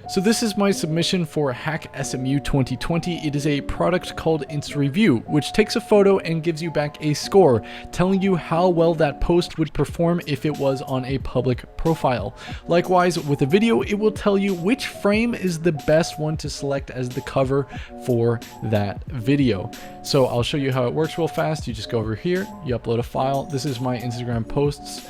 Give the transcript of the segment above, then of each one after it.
So this is my submission for HackSMU 2020. It is a product called Instareview, which takes a photo and gives you back a score, telling you how well that post would perform if it was on a public profile. Likewise, with a video, it will tell you which frame is the best one to select as the cover for that video. So I'll show you how it works real fast. You just go over here, you upload a file. This is my Instagram posts.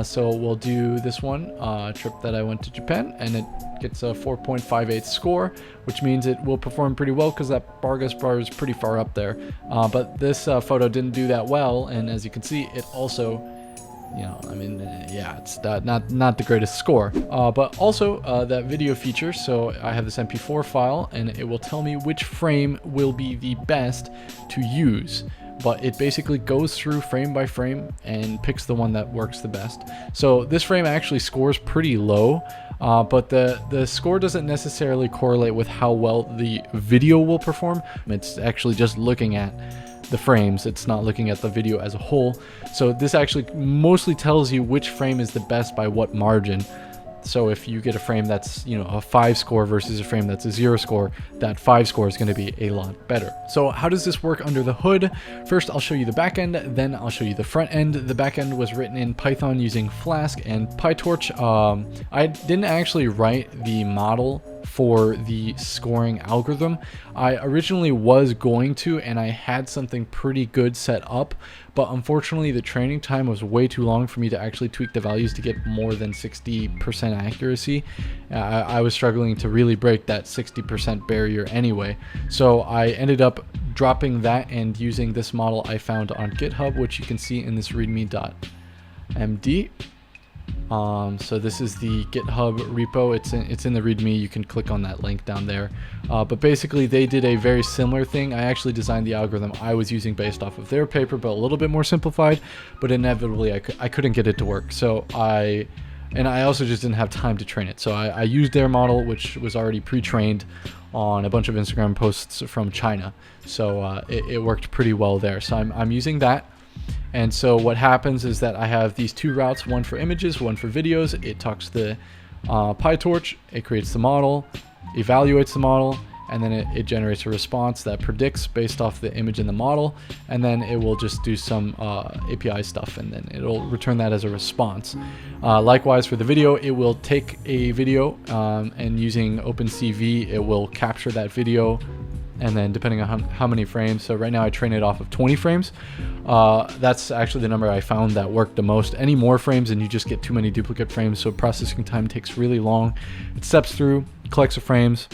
So we'll do this one, trip that I went to Japan, and it gets a 4.58 score, which means it will perform pretty well because that Vargas bar is pretty far up there. But this photo didn't do that well, and as you can see, it also, it's not the greatest score. But also that video feature, so I have this MP4 file, and it will tell me which frame will be the best to use. But it basically goes through frame by frame and picks the one that works the best. So this frame actually scores pretty low, but the score doesn't necessarily correlate with how well the video will perform. It's actually just looking at the frames. It's not looking at the video as a whole. So this actually mostly tells you which frame is the best by what margin. So if you get a frame that's, a 5 score versus a frame that's a 0 score, that 5 score is going to be a lot better. So how does this work under the hood? First, I'll show you the back end, then I'll show you the front end. The back end was written in Python using Flask and PyTorch. I didn't actually write the model for the scoring algorithm. I originally was going to, and I had something pretty good set up, but unfortunately the training time was way too long for me to actually tweak the values to get more than 60% accuracy. I was struggling to really break that 60% barrier anyway. So I ended up dropping that and using this model I found on GitHub, which you can see in this readme.md. So this is the GitHub repo. It's in the README. You can click on that link down there. But basically, they did a very similar thing. I actually designed the algorithm I was using based off of their paper, but a little bit more simplified. But inevitably, I couldn't get it to work. So I also just didn't have time to train it. So I used their model, which was already pre-trained on a bunch of Instagram posts from China. So it worked pretty well there. So I'm using that. And so what happens is that I have these two routes, one for images, one for videos. It talks to PyTorch, it creates the model, evaluates the model, and then it generates a response that predicts based off the image in the model, and then it will just do some API stuff, and then it'll return that as a response. Likewise for the video, it will take a video and using OpenCV, it will capture that video, and then depending on how many frames, so right now I train it off of 20 frames. That's actually the number I found that worked the most. Any more frames and you just get too many duplicate frames, so processing time takes really long. It steps through, collects the frames,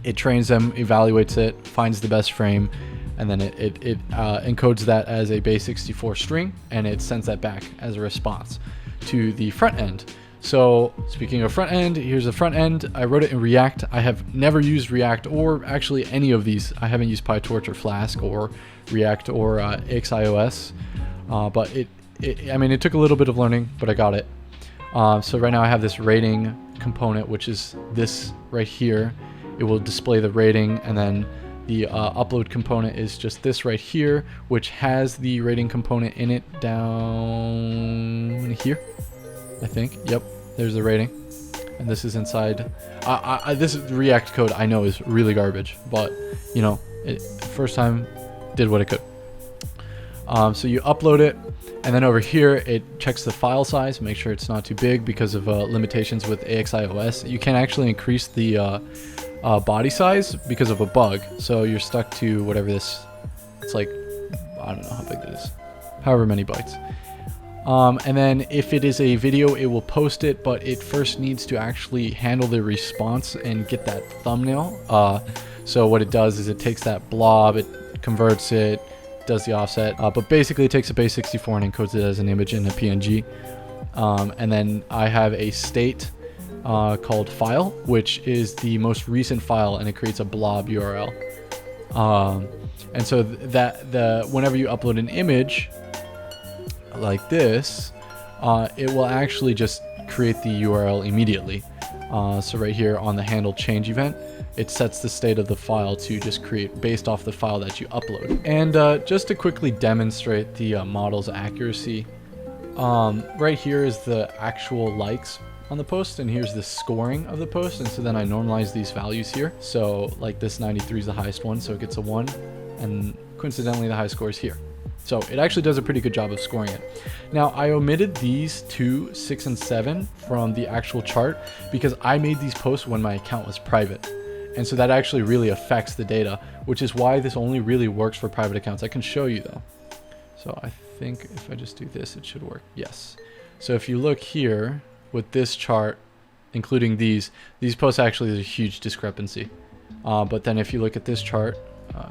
it trains them, evaluates it, finds the best frame, and then it encodes that as a base64 string, and it sends that back as a response to the front end. So speaking of front end, here's the front end. I wrote it in React. I have never used React or actually any of these. I haven't used PyTorch or Flask or React or axios, but it took a little bit of learning, but I got it. So right now I have this rating component, which is this right here. It will display the rating, and then the upload component is just this right here, which has the rating component in it down here. I think. Yep, there's the rating, and this is inside. This React code I know is really garbage, but first time did what it could. So you upload it, and then over here it checks the file size, make sure it's not too big because of limitations with axios. You can actually increase the body size because of a bug, so you're stuck to whatever this. It's like, I don't know how big it is, however many bytes. And then if it is a video, it will post it, but it first needs to actually handle the response and get that thumbnail. So what it does is it takes that blob, it converts it, does the offset, but basically it takes a base64 and encodes it as an image in a PNG. And then I have a state called file, which is the most recent file, and it creates a blob URL. And so whenever you upload an image like this, it will actually just create the URL immediately. So right here on the handle change event, it sets the state of the file to just create based off the file that you upload. And just to quickly demonstrate the model's accuracy, right here is the actual likes on the post, and here's the scoring of the post. And so then I normalize these values here. So like this 93 is the highest one, so it gets a 1, and coincidentally the high score is here. So it actually does a pretty good job of scoring it. Now I omitted these 2, 6, and 7 from the actual chart because I made these posts when my account was private. And so that actually really affects the data, which is why this only really works for private accounts. I can show you though. So I think if I just do this, it should work. Yes. So if you look here with this chart, including these posts, actually there's a huge discrepancy. But then if you look at this chart,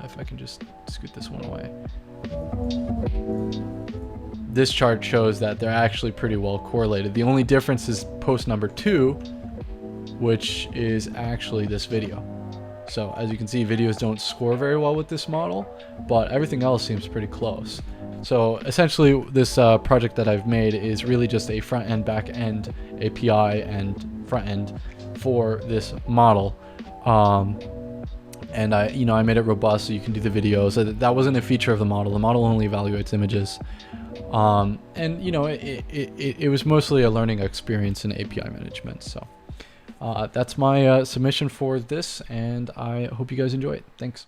if I can just scoot this one away, this chart shows that they're actually pretty well correlated. The only difference is post number 2, which is actually this video. So as you can see, videos don't score very well with this model, but everything else seems pretty close. So essentially this project that I've made is really just a front-end, back-end API and front-end for this model. And I made it robust so you can do the videos. That wasn't a feature of the model. The model only evaluates images. And it was mostly a learning experience in API management. So that's my submission for this, and I hope you guys enjoy it. Thanks.